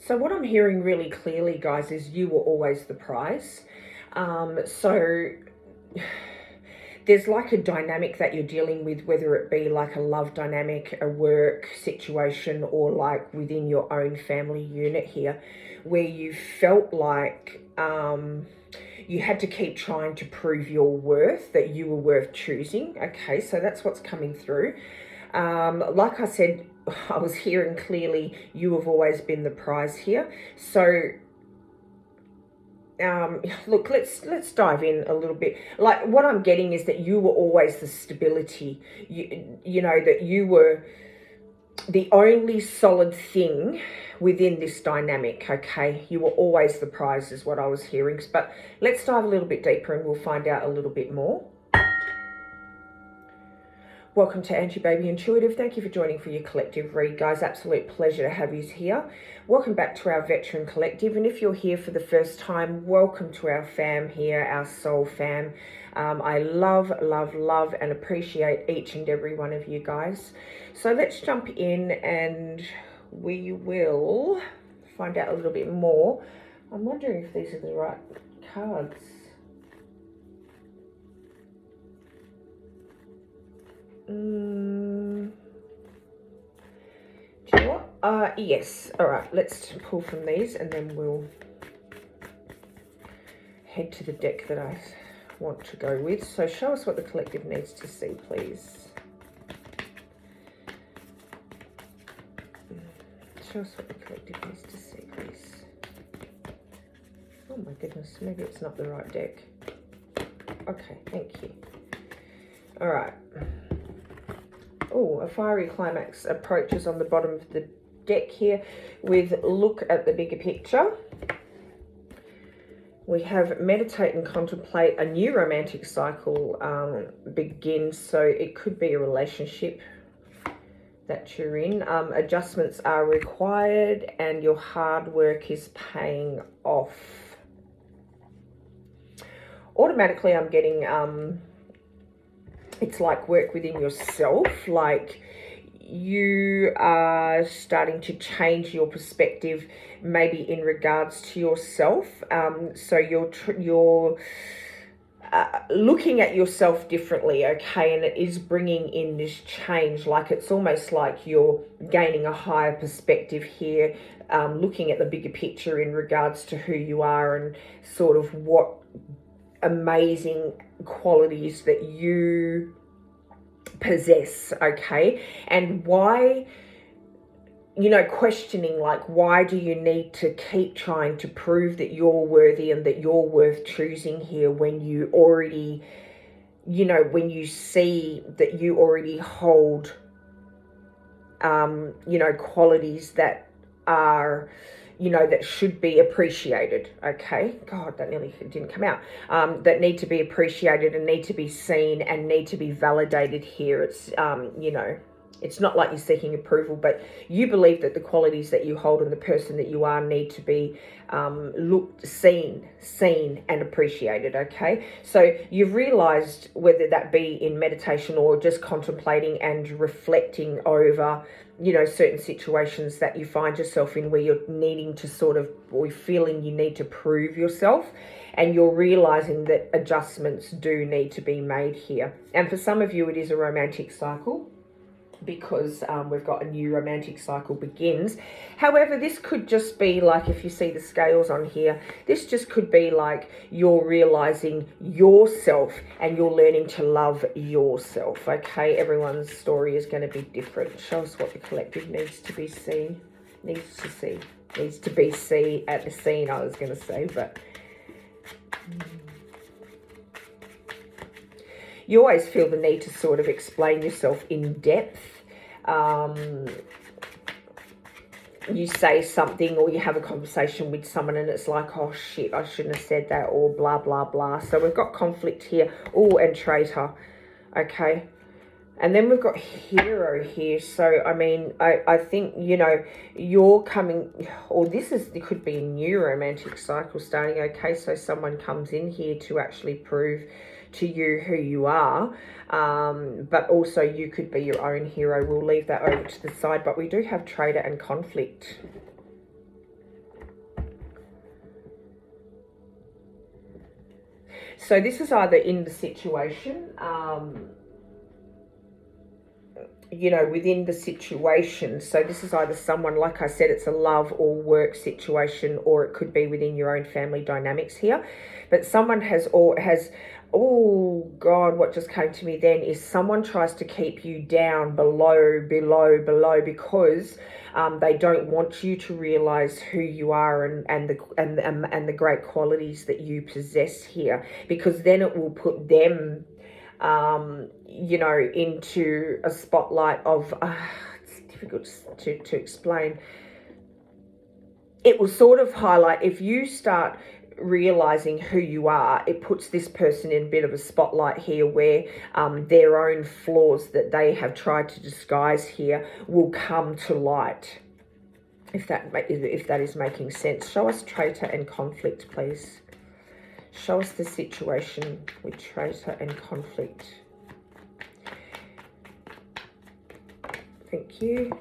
So what I'm hearing really clearly, guys, is you were always the prize. So there's like a dynamic that you're dealing with, whether it be like a love dynamic, a work situation, or like within your own family unit here, where you felt like you had to keep trying to prove your worth, that you were worth choosing. Okay, so that's what's coming through. Like I said, I was hearing clearly you have always been the prize here. So look, let's dive in a little bit. Like, what I'm getting is that you were always the stability. You know, that you were the only solid thing within this dynamic. Okay, you were always the prize is what I was hearing. But let's dive a little bit deeper and we'll find out a little bit more. Welcome to Angie Baby Intuitive. Thank you for joining for your collective read, guys. Absolute pleasure to have you here. Welcome back to our Veteran Collective. And if you're here for the first time, welcome to our fam here, our soul fam. I love, love, love and appreciate each and every one of you guys. So let's jump in and we will find out a little bit more. I'm wondering if these are the right cards. Do you know what? Yes. All right, let's pull from these and then we'll head to the deck that I want to go with. So show us what the collective needs to see, please. Show us what the collective needs to see, please. Oh my goodness, maybe it's not the right deck. Okay, thank you. All right. Oh, a fiery climax approaches on the bottom of the deck here with look at the bigger picture. We have meditate and contemplate. A new romantic cycle begins. So it could be a relationship that you're in. Adjustments are required and your hard work is paying off. Automatically, I'm getting... it's like work within yourself, like you are starting to change your perspective, maybe in regards to yourself. So you're looking at yourself differently, okay, and it is bringing in this change. Like it's almost like you're gaining a higher perspective here, looking at the bigger picture in regards to who you are and sort of what amazing qualities that you possess, okay, and why, you know, questioning like, why do you need to keep trying to prove that you're worthy and that you're worth choosing here when you already, you know, when you see that you already hold you know, qualities that are, you know, that should be appreciated, okay? God, that nearly didn't come out. That need to be appreciated and need to be seen and need to be validated here. It's, you know, it's not like you're seeking approval, but you believe that the qualities that you hold and the person that you are need to be looked, seen and appreciated, okay? So you've realized, whether that be in meditation or just contemplating and reflecting over, you know, certain situations that you find yourself in where you're needing to sort of, or feeling you need to prove yourself, and you're realizing that adjustments do need to be made here. And for some of you, it is a romantic cycle, because we've got a new romantic cycle begins. However, this could just be like, if you see the scales on here, this just could be like you're realizing yourself and you're learning to love yourself, okay? Everyone's story is going to be different. Show us what the collective needs to be seen. Needs to be seen at the scene, I was going to say, but... You always feel the need to sort of explain yourself in depth. You say something or you have a conversation with someone and it's like, oh shit, I shouldn't have said that, or blah, blah, blah. So we've got conflict here. Oh, and traitor. Okay. And then we've got hero here. So, I mean, I think, you know, you're coming, or it could be a new romantic cycle starting. Okay, so someone comes in here to actually prove to you who you are, but also you could be your own hero. We'll leave that over to the side, but we do have traitor and conflict. So this is either in the situation, you know, within the situation. So this is either someone, like I said, it's a love or work situation, or it could be within your own family dynamics here. But someone has, oh God, what just came to me then is someone tries to keep you down below, because they don't want you to realize who you are and the great qualities that you possess here, because then it will put them you know, into a spotlight of, it's difficult to explain. It will sort of highlight, if you start realizing who you are, it puts this person in a bit of a spotlight here where their own flaws that they have tried to disguise here will come to light. If that is making sense. Show us traitor and conflict, please. Show us the situation with traitor and conflict. Thank you.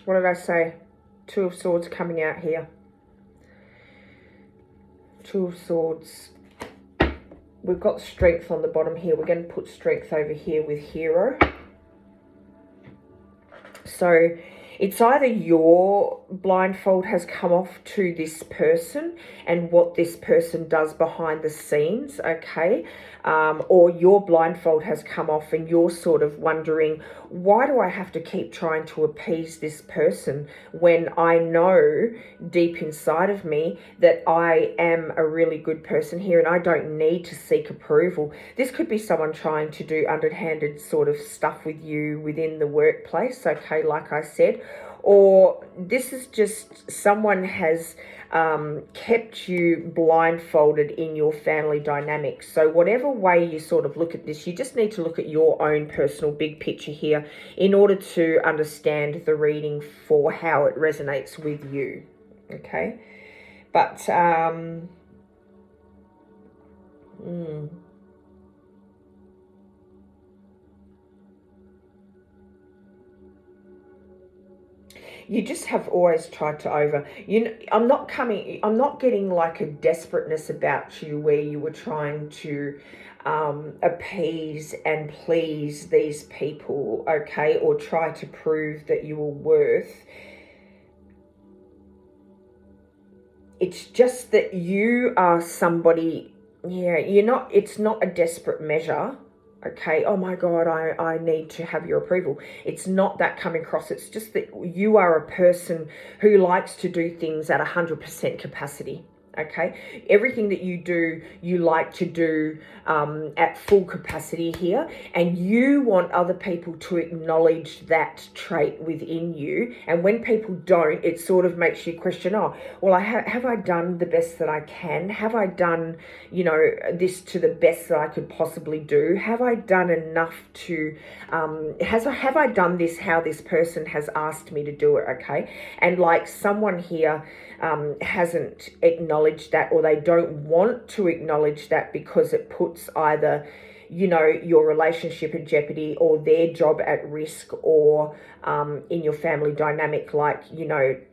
What did I say? Two of Swords coming out here. Two of Swords. We've got strength on the bottom here. We're going to put strength over here with Hero. So it's either your blindfold has come off to this person and what this person does behind the scenes, okay? Or your blindfold has come off and you're sort of wondering, why do I have to keep trying to appease this person when I know deep inside of me that I am a really good person here and I don't need to seek approval? This could be someone trying to do underhanded sort of stuff with you within the workplace, okay, like I said. Or this is just someone has kept you blindfolded in your family dynamics. So whatever way you sort of look at this, you just need to look at your own personal big picture here in order to understand the reading for how it resonates with you, okay? But you just have always tried to I'm not getting like a desperateness about you where you were trying to appease and please these people, okay, or try to prove that you were worth. It's just that you are somebody, it's not a desperate measure. Okay, oh my God, I need to have your approval. It's not that coming across. It's just that you are a person who likes to do things at 100% capacity. Okay, everything that you do, you like to do at full capacity here, and you want other people to acknowledge that trait within you. And when people don't, it sort of makes you question, oh, well, have I done the best that I can? Have I done, this to the best that I could possibly do? Have I done enough to, have I done this how this person has asked me to do it? Okay, and like someone here hasn't acknowledged that, or they don't want to acknowledge that because it puts either, your relationship in jeopardy or their job at risk, or in your family dynamic, like,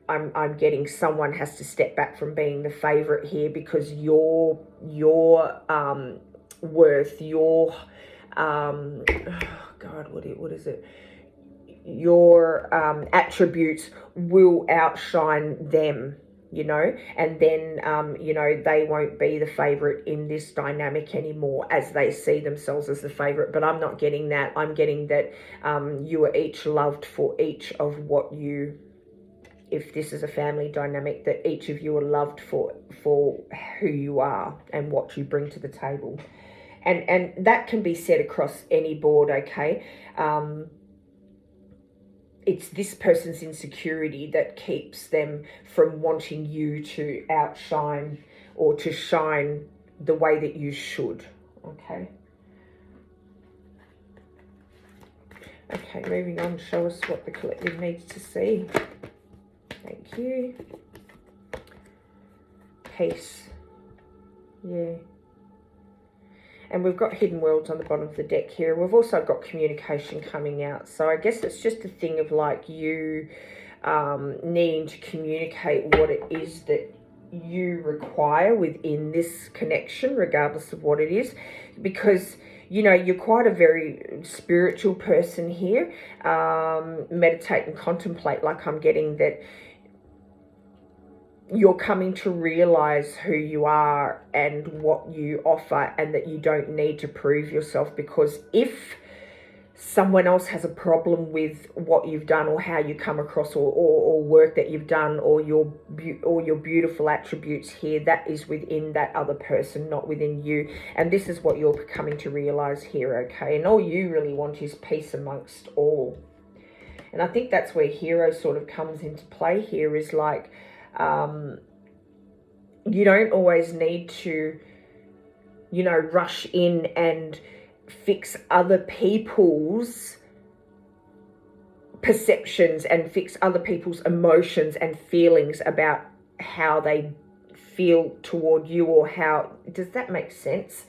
I'm getting someone has to step back from being the favorite here because your worth, your God, what is it? Your attributes will outshine them. And then, they won't be the favorite in this dynamic anymore as they see themselves as the favorite. But I'm not getting that. I'm getting that you are each loved for each of what you, if this is a family dynamic, that each of you are loved for who you are and what you bring to the table. And that can be said across any board, okay? It's this person's insecurity that keeps them from wanting you to outshine or to shine the way that you should, okay? Okay, moving on, show us what the collective needs to see. Thank you. Peace. Yeah. And we've got hidden worlds on the bottom of the deck here. We've also got communication coming out. So I guess it's just a thing of like you needing to communicate what it is that you require within this connection, regardless of what it is, because you know you're quite a very spiritual person here. Meditate and contemplate, like I'm getting that you're coming to realize who you are and what you offer, and that you don't need to prove yourself, because if someone else has a problem with what you've done or how you come across, or work that you've done, or your beautiful attributes here, that is within that other person, not within you. And this is what you're coming to realize here, okay? And all you really want is peace amongst all. And I think that's where hero sort of comes into play here, is like, you don't always need to, you know, rush in and fix other people's perceptions and fix other people's emotions and feelings about how they feel toward you, or how, does that make sense?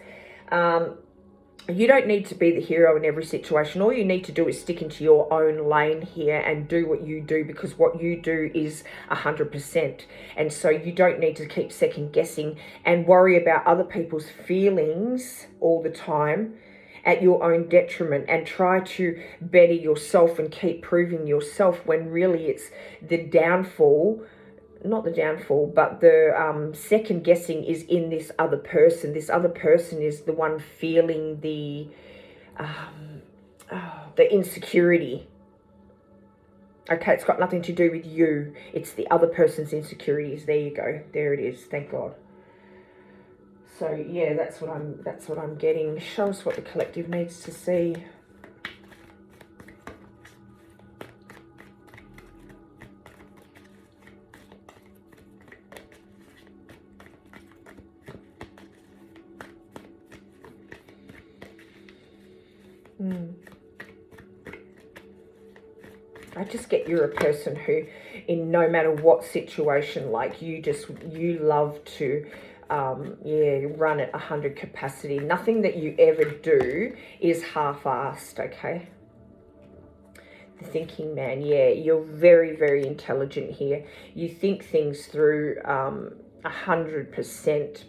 You don't need to be the hero in every situation. All you need to do is stick into your own lane here and do what you do, because what you do is 100%. And so you don't need to keep second guessing and worry about other people's feelings all the time at your own detriment, and try to better yourself and keep proving yourself, when really it's the downfall, not the downfall, but the second guessing is in this other person. This other person is the one feeling the insecurity. Okay, it's got nothing to do with you. It's the other person's insecurities. There you go. There it is. Thank God. So yeah, that's what I'm getting. Show us what the collective needs to see. I just get you're a person who, in no matter what situation, like you love to run at 100 capacity. Nothing that you ever do is half-assed, okay? The thinking man, yeah, you're very, very intelligent here. You think things through 100%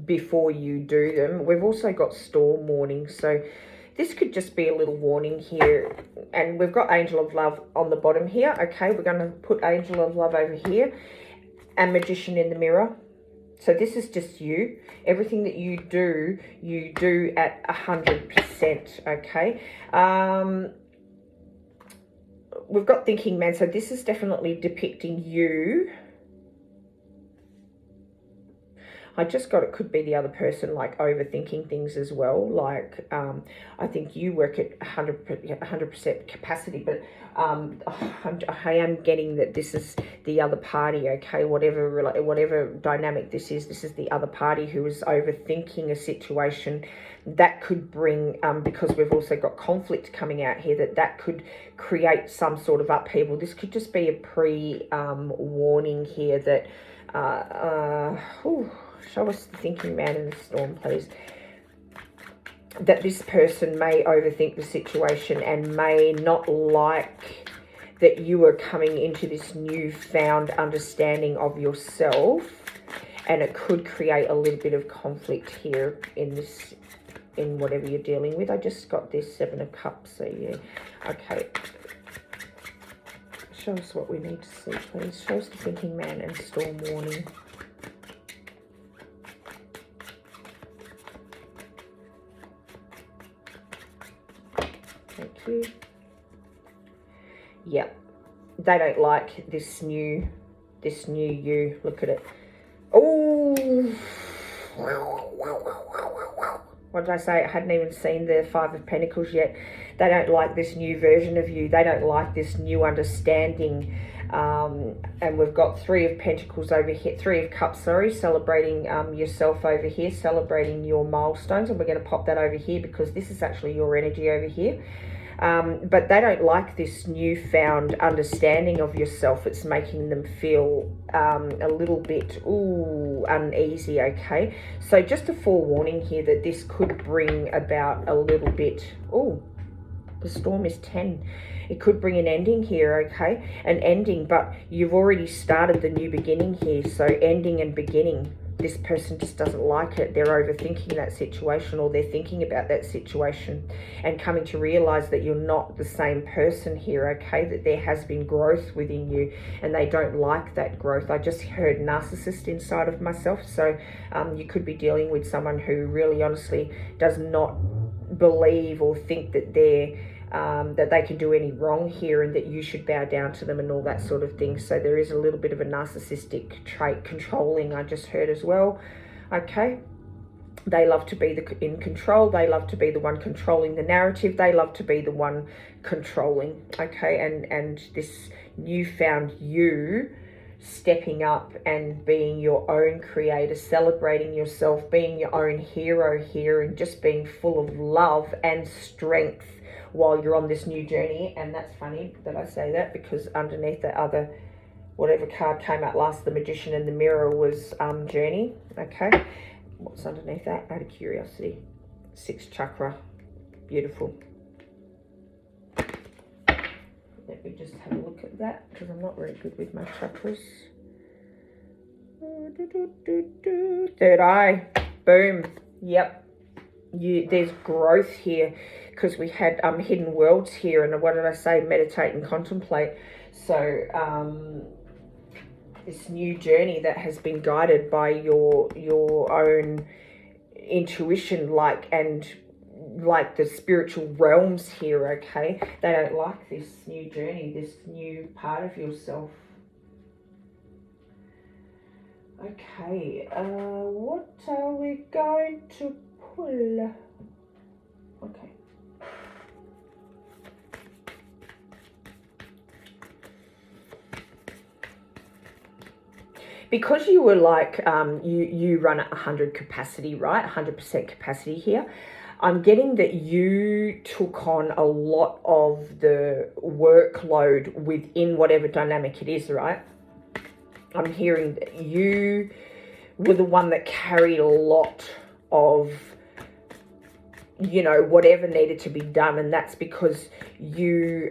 before you do them. We've also got storm warning, so this could just be a little warning here. And we've got Angel of Love on the bottom here, okay? We're going to put Angel of Love over here and Magician in the mirror. So this is just you. Everything that you do at 100%, okay? We've got Thinking Man. So this is definitely depicting you. I just got, it could be the other person, like, overthinking things as well. Like, I think you work at 100% capacity, but I am getting that this is the other party, okay? Whatever dynamic this is the other party who is overthinking a situation. That could bring, because we've also got conflict coming out here, that could create some sort of upheaval. This could just be a warning here that, show us the Thinking Man in the storm, please. That this person may overthink the situation and may not like that you are coming into this newfound understanding of yourself, and it could create a little bit of conflict here in whatever you're dealing with. I just got this 7 of Cups, so yeah. Okay. Show us what we need to see, please. Show us the Thinking Man and storm warning. Thank you. Yep. They don't like this new you. Look at it. Oh. What did I say? I hadn't even seen the 5 of Pentacles yet. They don't like this new version of you. They don't like this new understanding. And we've got 3 of Pentacles over here, 3 of Cups, sorry, celebrating yourself over here, celebrating your milestones. And we're going to pop that over here because this is actually your energy over here. But they don't like this newfound understanding of yourself. It's making them feel a little bit uneasy, okay? So just a forewarning here that this could bring about a little bit, the storm is 10. It could bring an ending here, okay? An ending, but you've already started the new beginning here. So ending and beginning. This person just doesn't like it. They're overthinking that situation, or they're thinking about that situation and coming to realize that you're not the same person here, okay? That there has been growth within you and they don't like that growth. I just heard narcissist inside of myself. So you could be dealing with someone who really honestly does not believe or think that that they can do any wrong here and that you should bow down to them and all that sort of thing. So there is a little bit of a narcissistic trait, controlling, I just heard as well, okay? They love to be in control. They love to be the one controlling the narrative. They love to be the one controlling, okay? And this newfound you stepping up and being your own creator, celebrating yourself, being your own hero here, and just being full of love and strength while you're on this new journey. And that's funny that I say that, because underneath that other, whatever card came out last, the Magician and the Mirror, was journey, okay? What's underneath that? Out of curiosity. 6th chakra. Beautiful. Let me just have a look at that, because I'm not very good with my chakras. 3rd eye. Boom. Yep. There's growth here, because we had hidden worlds here, and what did I say? Meditate and contemplate. So this new journey that has been guided by your own intuition, and the spiritual realms here, okay? They don't like this new journey, this new part of yourself. Okay, what are we going to pull? Okay. Because you were like, you run at 100 capacity, right? 100% capacity here. I'm getting that you took on a lot of the workload within whatever dynamic it is, right? I'm hearing that you were the one that carried a lot of, you know, whatever needed to be done. And that's because you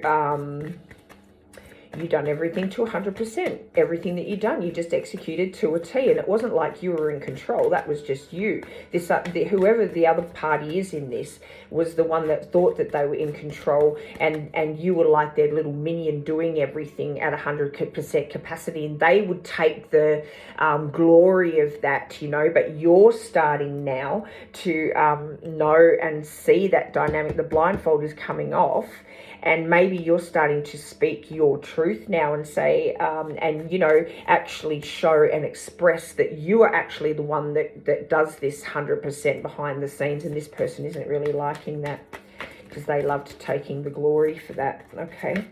done everything to 100%. Everything that you done, you just executed to a T. And it wasn't like you were in control. That was just you. Whoever the other party is in this was the one that thought that they were in control, and you were like their little minion doing everything at 100% capacity, and they would take the glory of that, you know. But you're starting now to know and see that dynamic. The blindfold is coming off, and maybe you're starting to speak your truth now and say, and, you know, actually show and express that you are actually the one that does this 100% behind the scenes, and this person isn't really liking that, because they loved taking the glory for that, okay?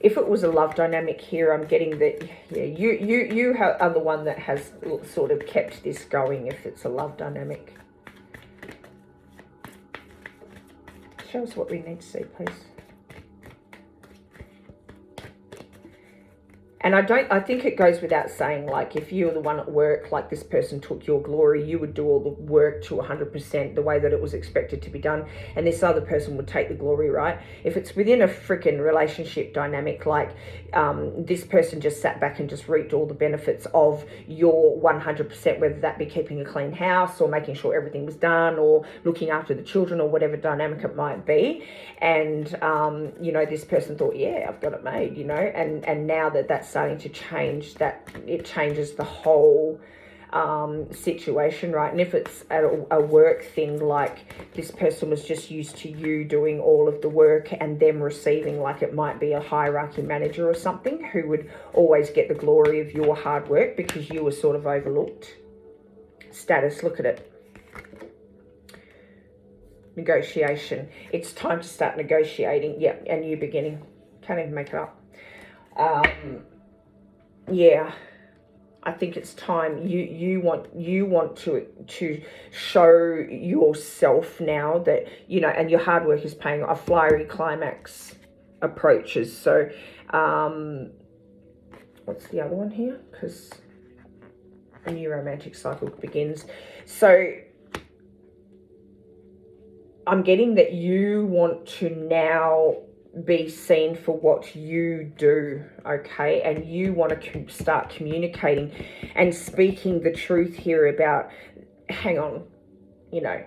If it was a love dynamic here, I'm getting that, yeah, you are the one that has sort of kept this going if it's a love dynamic. Show us what we need to see, please. And I think it goes without saying, like, if you're the one at work, like this person took your glory, you would do all the work to 100% the way that it was expected to be done, and this other person would take the glory, right? If it's within a freaking relationship dynamic, like this person just sat back and just reaped all the benefits of your 100%, whether that be keeping a clean house or making sure everything was done or looking after the children or whatever dynamic it might be. And, you know, this person thought, yeah, I've got it made, you know, and now that that's starting to change, that it changes the whole situation, right? And if it's a work thing, like this person was just used to you doing all of the work and them receiving, like it might be a hierarchy manager or something who would always get the glory of your hard work because you were sort of overlooked. Status, look at it. Negotiation. It's time to start negotiating. Yeah, a new beginning. Can't even make it up. Yeah, I think it's time. You want to show yourself now that, you know, and your hard work is paying off. Fiery climax approaches. So what's the other one here? Because a new romantic cycle begins. So I'm getting that you want to now be seen for what you do, okay? And you want to start communicating and speaking the truth here about, hang on, you know,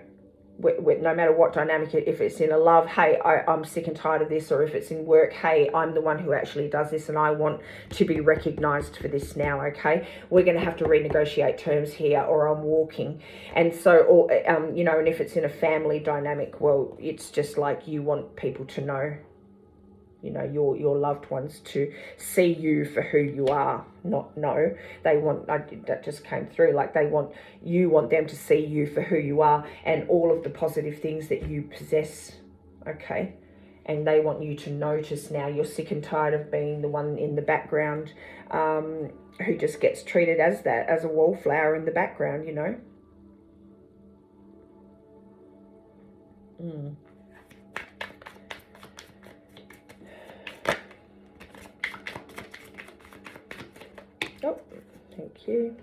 no matter what dynamic, if it's in a love, hey, I'm sick and tired of this, or if it's in work, hey, I'm the one who actually does this and I want to be recognized for this now, okay? We're going to have to renegotiate terms here, or I'm walking. And so, or you know, and if it's in a family dynamic, well, it's just like you want people to know, you know, your loved ones to see you for who you are, not know. They want, that just came through, like you want them to see you for who you are and all of the positive things that you possess, okay? And they want you to notice now. You're sick and tired of being the one in the background who just gets treated as that, as a wallflower in the background, you know? Oh, thank you.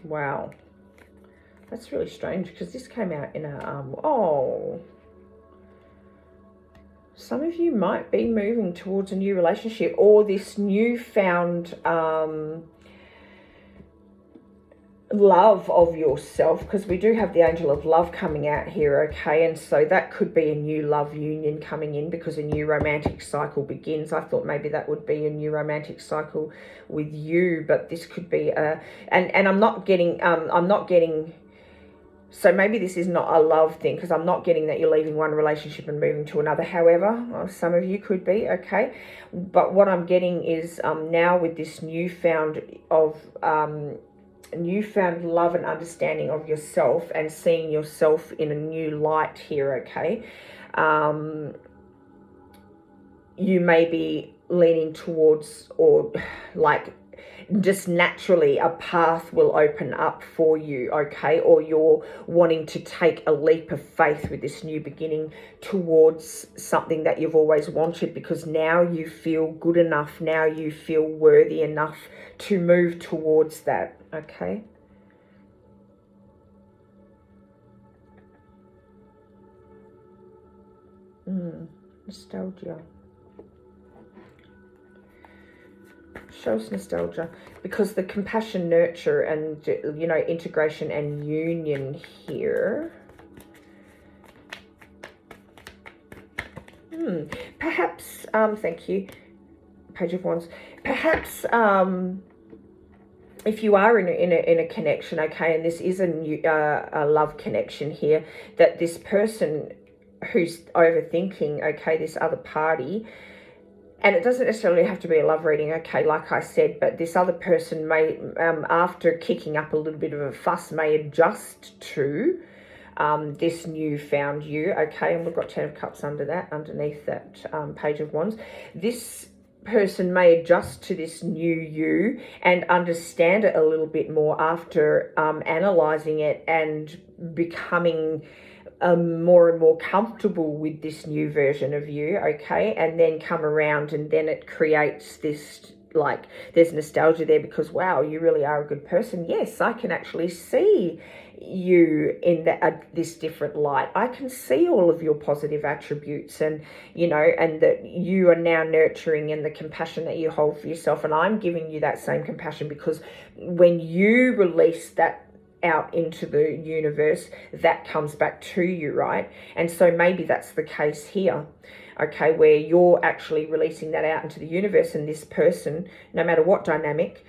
Wow. That's really strange, because this came out in a, oh. Some of you might be moving towards a new relationship, or this newfound love of yourself, because we do have the angel of love coming out here, okay? And so that could be a new love union coming in, because a new romantic cycle begins. I thought maybe that would be a new romantic cycle with you, but this could be a, and I'm not getting so maybe this is not a love thing, because I'm not getting that you're leaving one relationship and moving to another. However, some of you could be, okay? But what I'm getting is now with this newfound love and understanding of yourself, and seeing yourself in a new light here, okay? You may be leaning towards, or like just naturally a path will open up for you, okay? Or you're wanting to take a leap of faith with this new beginning towards something that you've always wanted, because now you feel good enough, now you feel worthy enough to move towards that, okay? Nostalgia. Shows nostalgia, because the compassion, nurture, and, you know, integration and union here. Perhaps, thank you, Page of Wands. Perhaps, if you are in a connection, okay, and this is a love connection here, that this person who's overthinking, okay, this other party, and it doesn't necessarily have to be a love reading, okay, like I said, but this other person may, after kicking up a little bit of a fuss, may adjust to this newfound you, okay? And we've got 10 of Cups underneath that Page of Wands. This person may adjust to this new you and understand it a little bit more after analysing it and becoming more and more comfortable with this new version of you, okay? And then come around, and then it creates this, like, there's nostalgia there, because wow, you really are a good person. Yes, I can actually see you in this different light. I can see all of your positive attributes, and, you know, and that you are now nurturing, and the compassion that you hold for yourself, and I'm giving you that same compassion, because when you release that out into the universe, that comes back to you, right? And so maybe that's the case here, okay, where you're actually releasing that out into the universe, and this person, no matter what dynamic,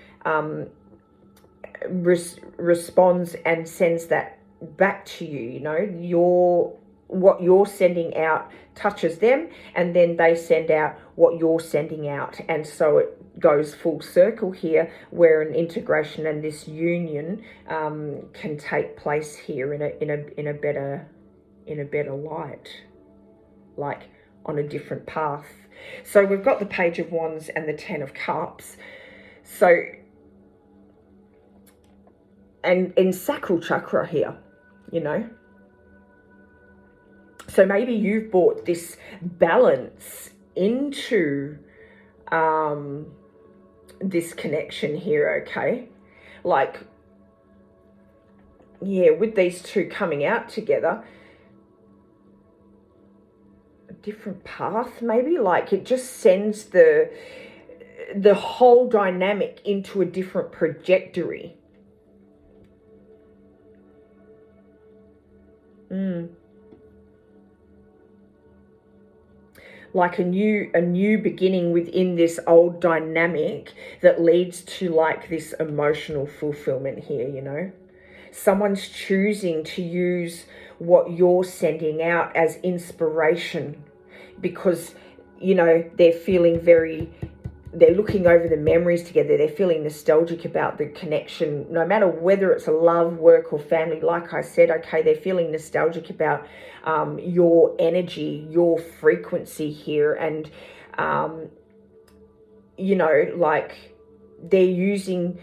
responds and sends that back to you. You know, what you're sending out touches them, and then they send out what you're sending out, and so it goes full circle here, where an integration and this union can take place here in a better light, like on a different path. So we've got the Page of Wands and the 10 of Cups. So, and in sacral chakra here, you know. So maybe you've brought this balance into this connection here, okay? Like, yeah, with these two coming out together, a different path maybe, like it just sends the whole dynamic into a different trajectory. Like a new beginning within this old dynamic that leads to like this emotional fulfillment here, you know. Someone's choosing to use what you're sending out as inspiration because, you know, they're looking over the memories together. They're feeling nostalgic about the connection, no matter whether it's a love, work, or family. Like I said, okay, they're feeling nostalgic about your energy, your frequency here. And, you know, like they're using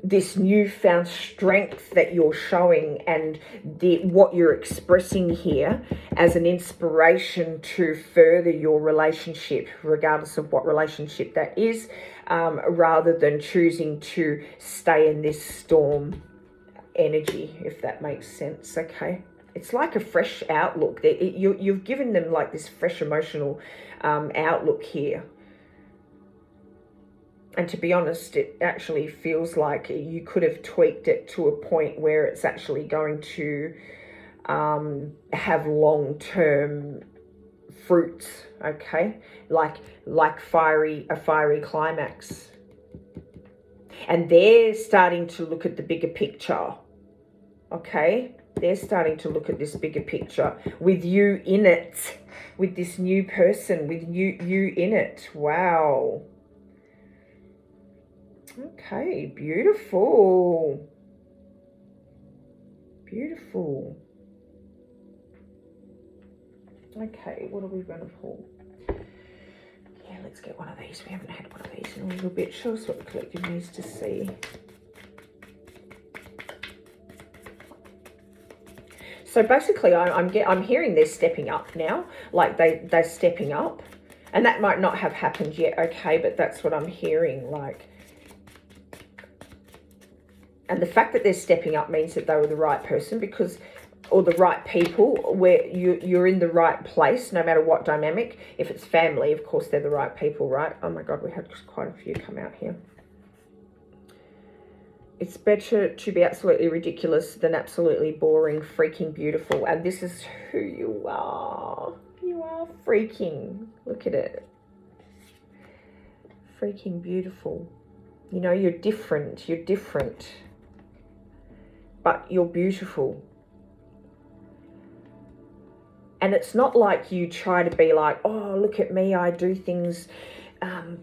this newfound strength that you're showing and what you're expressing here as an inspiration to further your relationship, regardless of what relationship that is, rather than choosing to stay in this storm energy, if that makes sense. Okay, it's like a fresh outlook. You've given them like this fresh emotional outlook here. And to be honest, it actually feels like you could have tweaked it to a point where it's actually going to have long-term fruits, okay? Like a fiery climax. And they're starting to look at the bigger picture, okay? They're starting to look at this bigger picture with you in it, with this new person, with you in it. Wow. Okay, beautiful. Beautiful. Okay, what are we going to pull? Yeah, let's get one of these. We haven't had one of these in a little bit. Show us what the collective needs to see. So basically, I'm hearing they're stepping up now. Like they're stepping up. And that might not have happened yet, okay? But that's what I'm hearing, like... And the fact that they're stepping up means that they were the right person, because, or the right people, where you're in the right place, no matter what dynamic. If it's family, of course, they're the right people, right? Oh my God, we had quite a few come out here. It's better to be absolutely ridiculous than absolutely boring, freaking beautiful. And this is who you are. You are freaking. Look at it. Freaking beautiful. You know, you're different. You're different. But you're beautiful. And it's not like you try to be like, oh, look at me, I do things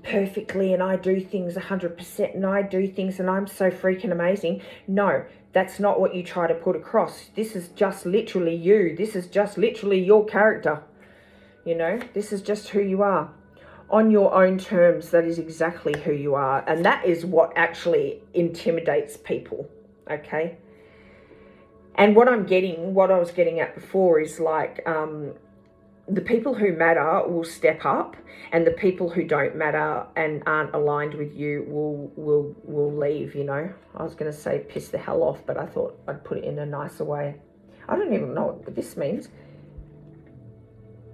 perfectly, and I do things 100%, and I do things, and I'm so freaking amazing. No, that's not what you try to put across. This is just literally you. This is just literally your character. You know, this is just who you are. On your own terms, that is exactly who you are. And that is what actually intimidates people, okay? And what I was getting at before is like, the people who matter will step up, and the people who don't matter and aren't aligned with you will leave, you know. I was going to say piss the hell off, but I thought I'd put it in a nicer way. I don't even know what this means.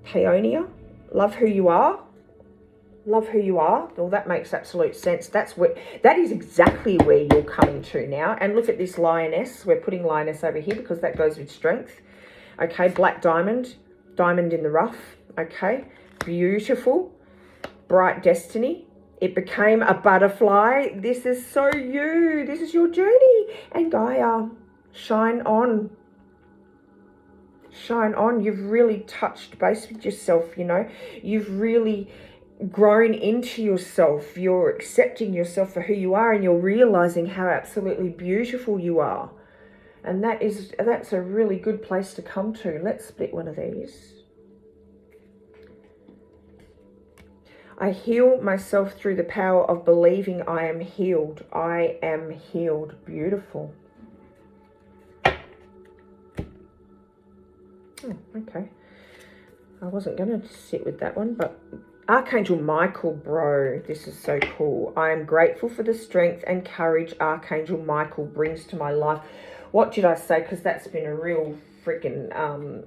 Peonia, love who you are. Love who you are. Well, that makes absolute sense. That is exactly where you're coming to now. And look at this lioness. We're putting lioness over here because that goes with strength. Okay, black diamond. Diamond in the rough. Okay, beautiful. Bright destiny. It became a butterfly. This is so you. This is your journey. And Gaia, shine on. Shine on. You've really touched base with yourself, you know. You've really grown into yourself. You're accepting yourself for who you are, and you're realizing how absolutely beautiful you are. And that's a really good place to come to. Let's split one of these. I heal myself through the power of believing I am healed. I am healed. Beautiful. Oh, okay. I wasn't going to sit with that one, but Archangel Michael, bro, this is so cool. I am grateful for the strength and courage Archangel Michael brings to my life. What did I say? Because that's been a real freaking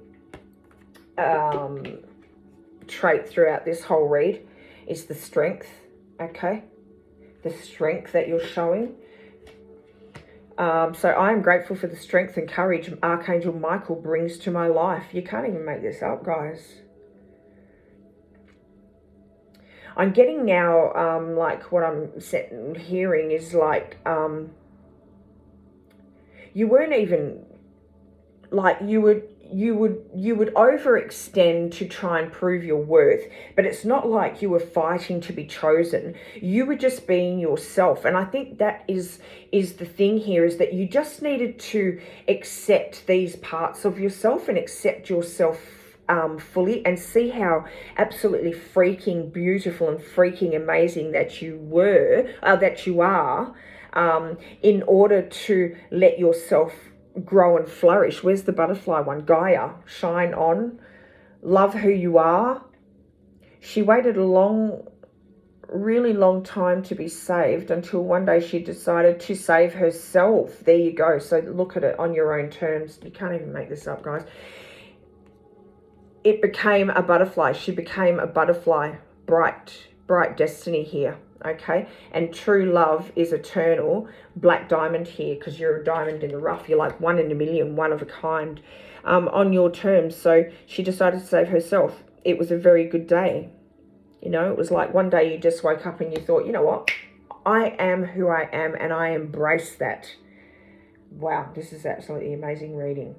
trait throughout this whole read, is the strength, okay? The strength that you're showing. So I am grateful for the strength and courage Archangel Michael brings to my life. You can't even make this up, guys. I'm getting now, like what I'm hearing is like, you weren't even, like you would overextend to try and prove your worth, but it's not like you were fighting to be chosen. You were just being yourself. And I think that is the thing here, is that you just needed to accept these parts of yourself and accept yourself fully, and see how absolutely freaking beautiful and freaking amazing that you are, in order to let yourself grow and flourish. Where's the butterfly one? Gaia, shine on, love who you are. She waited a really long time to be saved, until one day she decided to save herself. There you go. So look at it on your own terms. You can't even make this up, guys. It became a butterfly. She became a butterfly. Bright destiny here, okay? And true love is eternal. Black diamond here, because you're a diamond in the rough. You're like one in a million, one of a kind, on your terms. So she decided to save herself. It was a very good day. You know, it was like one day you just woke up and you thought, you know what? I am who I am, and I embrace that. Wow, this is absolutely amazing reading.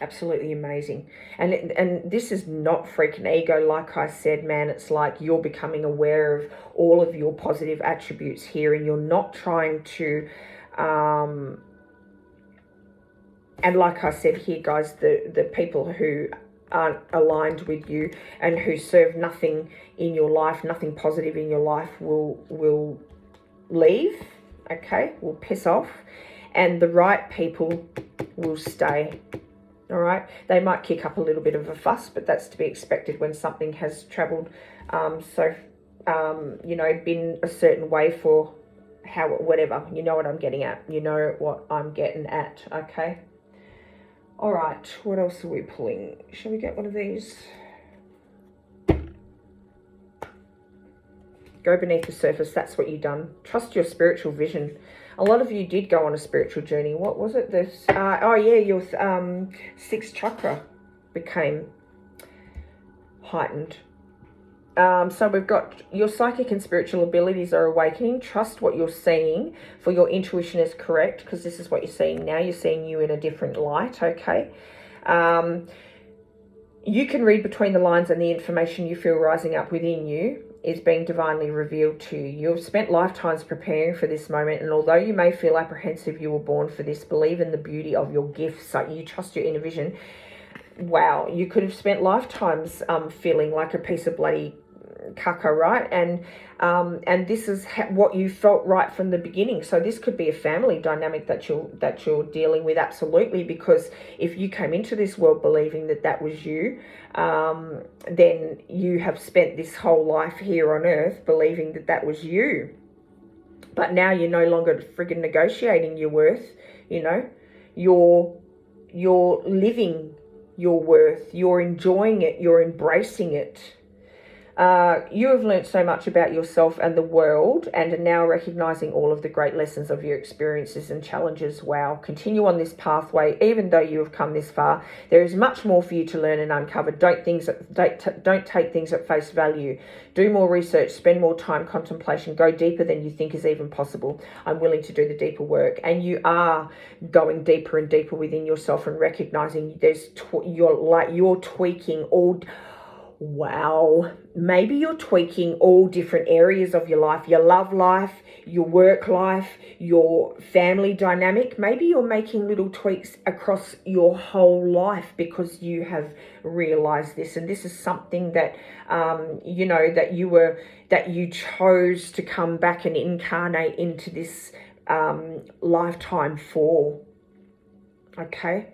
Absolutely amazing. And this is not freaking ego, like I said, man. It's like you're becoming aware of all of your positive attributes here, and you're not trying to and like I said here, guys, the people who aren't aligned with you and who serve nothing in your life, nothing positive in your life, will leave, okay, will piss off, and the right people will stay. All right, they might kick up a little bit of a fuss, but that's to be expected when something has traveled you know, been a certain way for whatever. You know what I'm getting at. You know what I'm getting at, okay? All right, what else are we pulling? Shall we get one of these? Go beneath the surface. That's what you've done. Trust your spiritual vision. A lot of you did go on a spiritual journey. What was it? This oh yeah, your sixth chakra became heightened. So we've got your psychic and spiritual abilities are awakening. Trust what you're seeing, for your intuition is correct, because this is what you're seeing now. You're seeing you in a different light, okay? You can read between the lines, and the information you feel rising up within you is being divinely revealed to you. You've spent lifetimes preparing for this moment, and although you may feel apprehensive, you were born for this. Believe in the beauty of your gifts. So you trust your inner vision. Wow, you could have spent lifetimes feeling like a piece of bloody caca, right? And this is what you felt right from the beginning. So this could be a family dynamic that you're dealing with, absolutely, because if you came into this world believing that was you, then you have spent this whole life here on earth believing that was you. But now you're no longer friggin' negotiating your worth. You know, you're living your worth. You're enjoying it. You're embracing it. You have learnt so much about yourself and the world, and are now recognizing all of the great lessons of your experiences and challenges. Wow. Continue on this pathway. Even though you have come this far, there is much more for you to learn and uncover. Don't take things at face value. Do more research, spend more time contemplation, go deeper than you think is even possible. I'm willing to do the deeper work. And you are going deeper and deeper within yourself, and recognizing you're tweaking all. Wow, maybe you're tweaking all different areas of your life, your love life, your work life, your family dynamic. Maybe you're making little tweaks across your whole life because you have realized this. And this is something that, you know, that you chose to come back and incarnate into this lifetime for. Okay.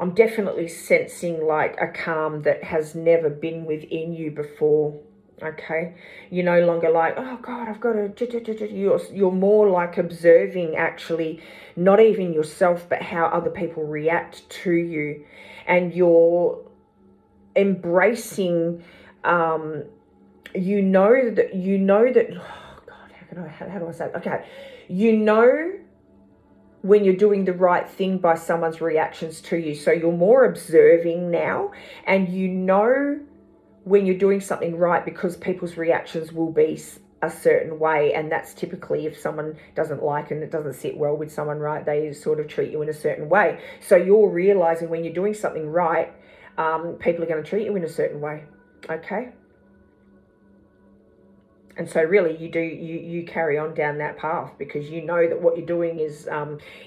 I'm definitely sensing like a calm that has never been within you before. Okay, you're no longer like, oh God, I've got to. You're more like observing, actually, not even yourself, but how other people react to you, and you're embracing. You know that. Oh God, how do I say it? Okay, you know when you're doing the right thing by someone's reactions to you. So you're more observing now, and you know when you're doing something right because people's reactions will be a certain way, and that's typically if someone doesn't like and it doesn't sit well with someone, right, they sort of treat you in a certain way. So you're realizing when you're doing something right, people are going to treat you in a certain way. Okay, and so really you carry on down that path because you know that what you're doing is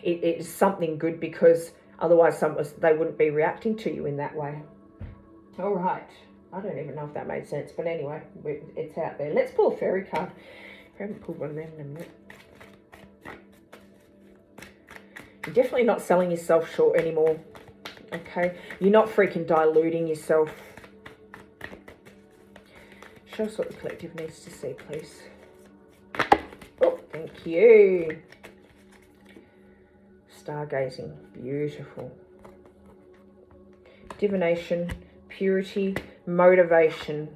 it is something good, because otherwise they wouldn't be reacting to you in that way. All right. I don't even know if that made sense, but anyway, it's out there. Let's pull a fairy card. I haven't pulled one of them in a minute. You're definitely not selling yourself short anymore, okay? You're not freaking diluting yourself. Show us what the collective needs to see, please. Oh, thank you. Stargazing, beautiful. Divination, purity, motivation.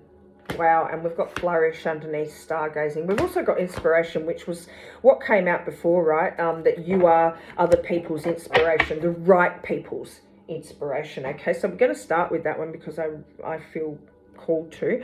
Wow, and we've got flourish underneath stargazing. We've also got inspiration, which was what came out before, right? That you are other people's inspiration, the right people's inspiration. Okay, so we're going to start with that one because I feel called to.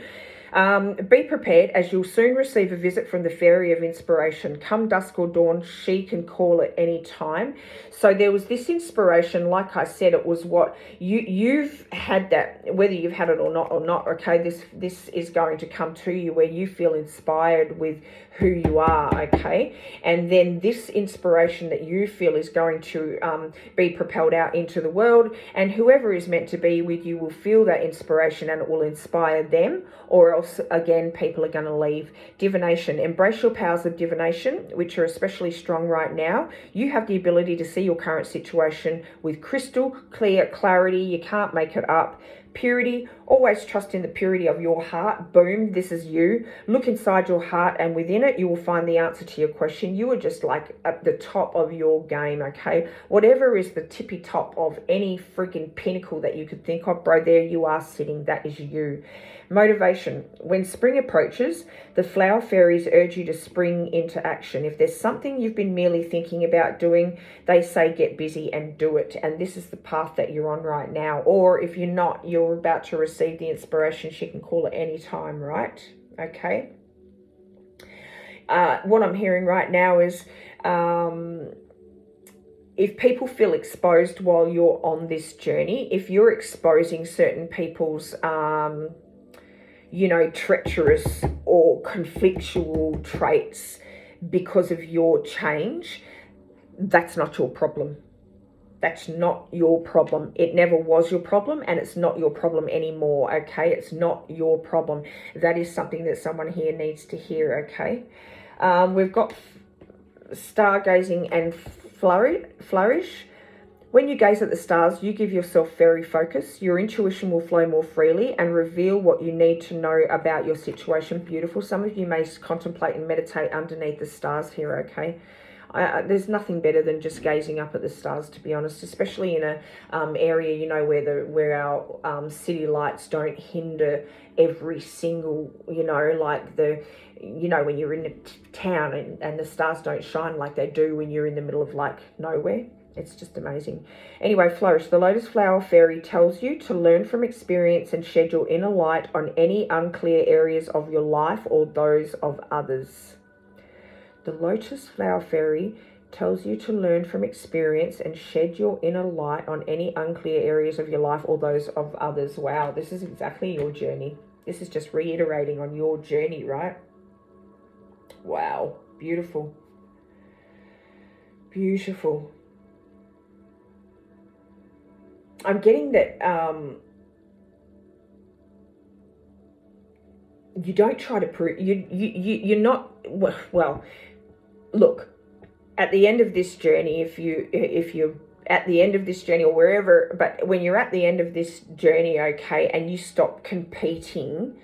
Be prepared, as you'll soon receive a visit from the fairy of inspiration. Come dusk or dawn, she can call at any time. So there was this inspiration, like I said, it was what you've had, that whether you've had it or not, okay, this is going to come to you where you feel inspired with who you are, okay, and then this inspiration that you feel is going to be propelled out into the world, and whoever is meant to be with you will feel that inspiration and it will inspire them, or else again people are going to leave. Divination, embrace your powers of divination, which are especially strong right now. You have the ability to see your current situation with crystal clear clarity. You can't make it up. Purity, always trust in the purity of your heart. Boom, this is you. Look inside your heart, and within it you will find the answer to your question. You are just like at the top of your game, okay? Whatever is the tippy top of any freaking pinnacle that you could think of, bro, there you are sitting. That is you. Motivation, when spring approaches, the flower fairies urge you to spring into action. If there's something you've been merely thinking about doing, they say get busy and do it. And this is the path that you're on right now. Or if you're not, you're about to receive the inspiration. She can call at any time, right? Okay. What I'm hearing right now is if people feel exposed while you're on this journey, if you're exposing certain people's treacherous or conflictual traits because of your change, that's not your problem. That's not your problem. It never was your problem, and it's not your problem anymore, okay? It's not your problem. That is something that someone here needs to hear, okay? We've got stargazing and flourish. When you gaze at the stars, you give yourself very focus. Your intuition will flow more freely and reveal what you need to know about your situation. Beautiful. Some of you may contemplate and meditate underneath the stars here, okay? There's nothing better than just gazing up at the stars, to be honest, especially in a area, where our city lights don't hinder every single, when you're in a town and the stars don't shine like they do when you're in the middle of nowhere. It's just amazing. Anyway, flourish. The lotus flower fairy tells you to learn from experience and shed your inner light on any unclear areas of your life or those of others. The lotus flower fairy tells you to learn from experience and shed your inner light on any unclear areas of your life or those of others. Wow, this is exactly your journey. This is just reiterating on your journey, right? Wow, beautiful. Beautiful. I'm getting that you don't try to prove you're not well. Look, at the end of this journey, if you're at the end of this journey or wherever, but when you're at the end of this journey, okay, and you stop competing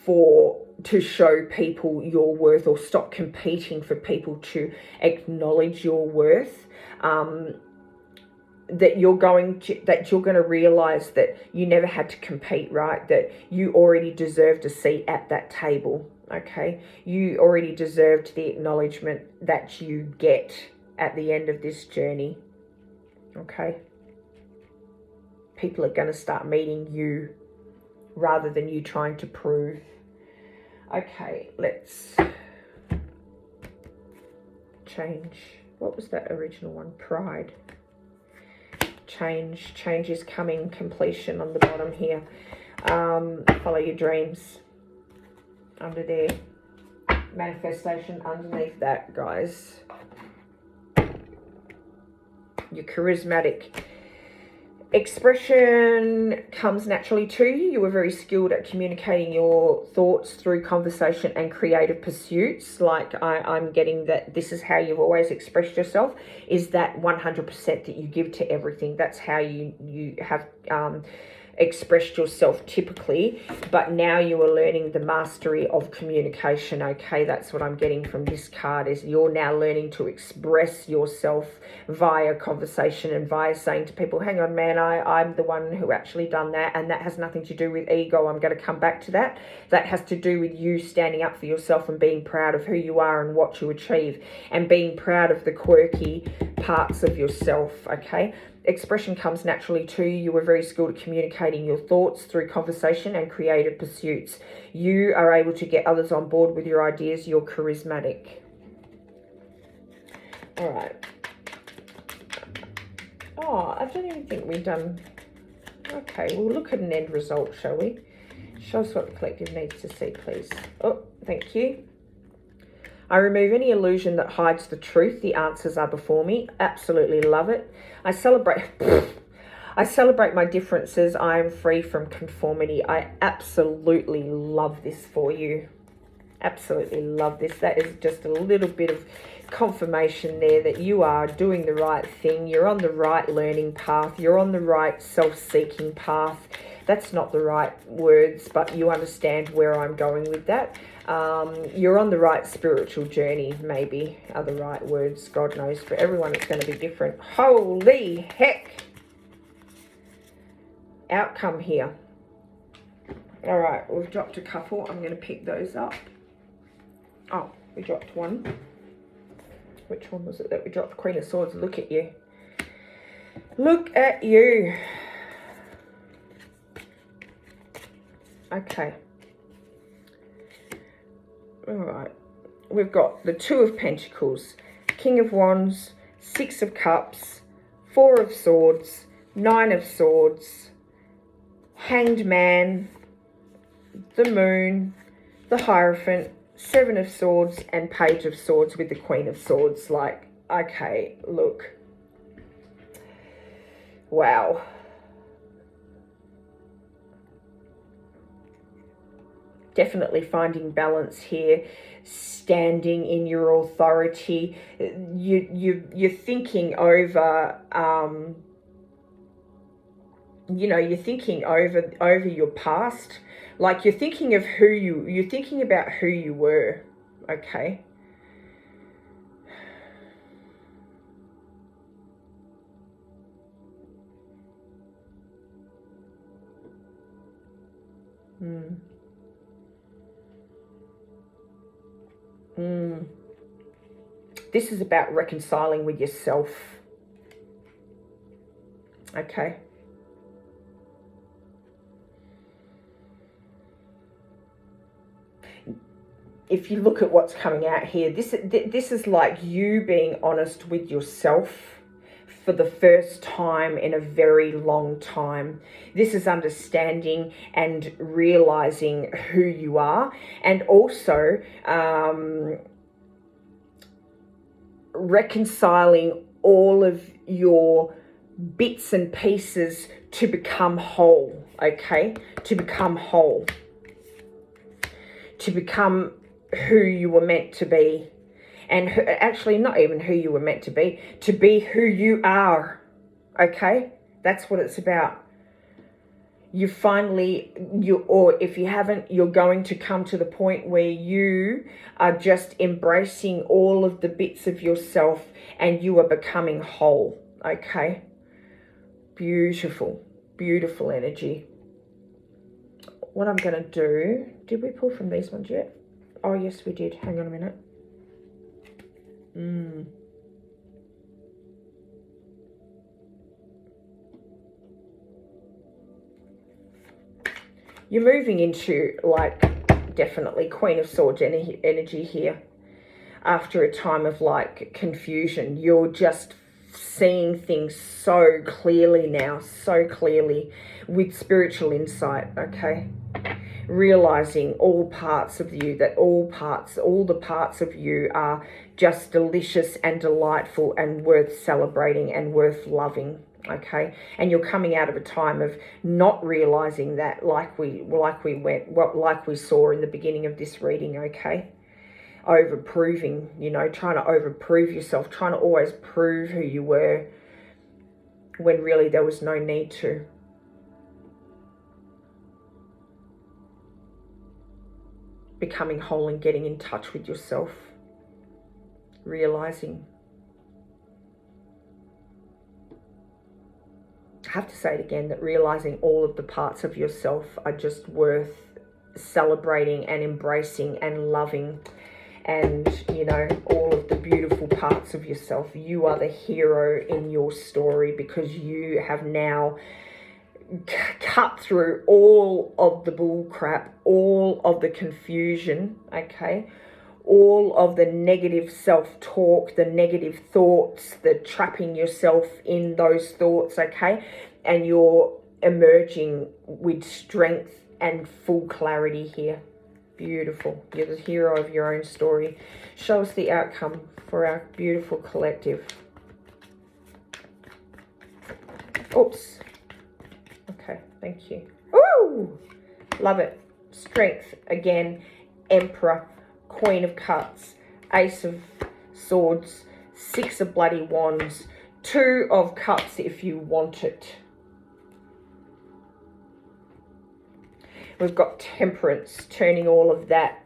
to show people your worth, or stop competing for people to acknowledge your worth. That you're going to realize that you never had to compete, right? That you already deserved a seat at that table. Okay, you already deserved the acknowledgement that you get at the end of this journey. Okay, people are going to start meeting you rather than you trying to prove. Okay, let's change. What was that original one? Pride. Change is coming. Completion on the bottom here. Follow your dreams. Under there. Manifestation underneath that, guys. You're charismatic. Expression comes naturally to you. You were very skilled at communicating your thoughts through conversation and creative pursuits. Like I'm getting that this is how you've always expressed yourself, is that 100% that you give to everything. That's how you have expressed yourself typically, but now you are learning the mastery of communication. Okay, that's what I'm getting from this card, is you're now learning to express yourself via conversation and via saying to people, hang on man, I'm the one who actually done that, and that has nothing to do with ego. I'm going to come back to that. That has to do with you standing up for yourself and being proud of who you are and what you achieve, and being proud of the quirky parts of yourself. Okay, expression comes naturally to you. You were very skilled at communicating your thoughts through conversation and creative pursuits. You are able to get others on board with your ideas. You're charismatic. All right. Oh, I don't even think we've done... Okay, we'll look at an end result, shall we? Show us what the collective needs to see, please. Oh, thank you. I remove any illusion that hides the truth. The answers are before me. Absolutely love it. I celebrate my differences. I am free from conformity. I absolutely love this for you. Absolutely love this. That is just a little bit of confirmation there that you are doing the right thing. You're on the right learning path. You're on the right self-seeking path. That's not the right words, but you understand where I'm going with that. You're on the right spiritual journey, maybe are the right words. God knows, for everyone it's going to be different. Holy heck! Outcome here. All right, we've dropped a couple. I'm going to pick those up. Oh, we dropped one. Which one was it that we dropped? Queen of Swords. Look at you. Look at you. Okay. All right. We've got the Two of Pentacles, King of Wands, Six of Cups, Four of Swords, Nine of Swords, Hanged Man, the Moon, the Hierophant, Seven of Swords, and Page of Swords with the Queen of Swords. Like, okay, look. Wow. Definitely finding balance here, standing in your authority. You're thinking over, you're thinking over your past. Like you're thinking of you're thinking about who you were. Okay. This is about reconciling with yourself. Okay. If you look at what's coming out here, this is like you being honest with yourself for the first time in a very long time. This is understanding and realizing who you are, and also reconciling all of your bits and pieces to become whole. Okay, to become whole, to become who you were meant to be. And actually not even who you were meant to be who you are. Okay, that's what it's about. you finally, or if you haven't, you're going to come to the point where you are just embracing all of the bits of yourself and you are becoming whole, okay? Beautiful, beautiful energy. What I'm going to do, did we pull from these ones yet? Oh, yes, we did. Hang on a minute. You're moving into, like, definitely Queen of Swords energy here. After a time of, like, confusion, you're just seeing things so clearly now, so clearly, with spiritual insight, okay? Realizing all parts of you, that all the parts of you are just delicious and delightful and worth celebrating and worth loving, okay? And you're coming out of a time of not realizing that, like we saw in the beginning of this reading, okay? Overproving, you know, trying to overprove yourself, trying to always prove who you were when really there was no need to. Becoming whole and getting in touch with yourself. Realizing. I have to say it again, that realizing all of the parts of yourself are just worth celebrating and embracing and loving. And, you know, all of the beautiful parts of yourself. You are the hero in your story because you have now cut through all of the bull crap, all of the confusion, okay? All of the negative self-talk, the negative thoughts, the trapping yourself in those thoughts, okay? And you're emerging with strength and full clarity here. Beautiful. You're the hero of your own story. Show us the outcome for our beautiful collective. Oops. Okay, thank you. Ooh! Love it. Strength again. Emperor. Queen of Cups. Ace of Swords. Six of Bloody Wands. Two of Cups if you want it. We've got Temperance, turning all of that,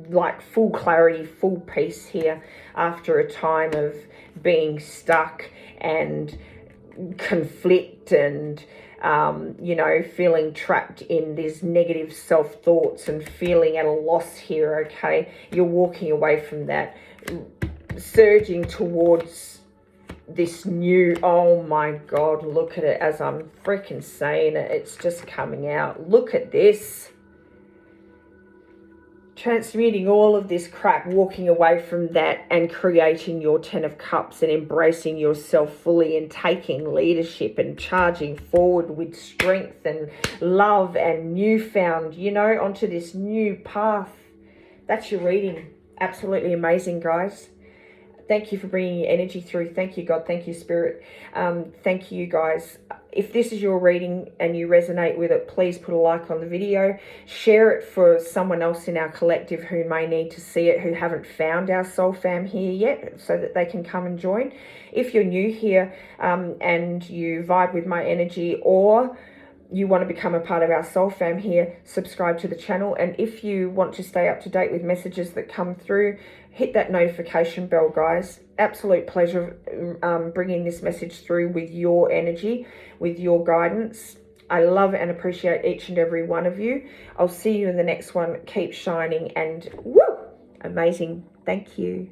like full clarity, full peace here after a time of being stuck and conflict and, you know, feeling trapped in these negative self-thoughts and feeling at a loss here, okay? You're walking away from that, surging towards this new, oh my God, look at it as I'm freaking saying it. It's just coming out. Look at this. Transmuting all of this crap, walking away from that and creating your 10 of Cups and embracing yourself fully and taking leadership and charging forward with strength and love and newfound, you know, onto this new path. That's your reading. Absolutely amazing, guys. Thank you for bringing your energy through. Thank you, God. Thank you, Spirit. Thank you, guys. If this is your reading and you resonate with it, please put a like on the video. Share it for someone else in our collective who may need to see it, who haven't found our soul fam here yet, so that they can come and join. If you're new here and you vibe with my energy, or you want to become a part of our soul fam here, subscribe to the channel. And if you want to stay up to date with messages that come through, hit that notification bell, guys. Absolute pleasure bringing this message through with your energy, with your guidance. I love and appreciate each and every one of you. I'll see you in the next one. Keep shining and woo, amazing. Thank you.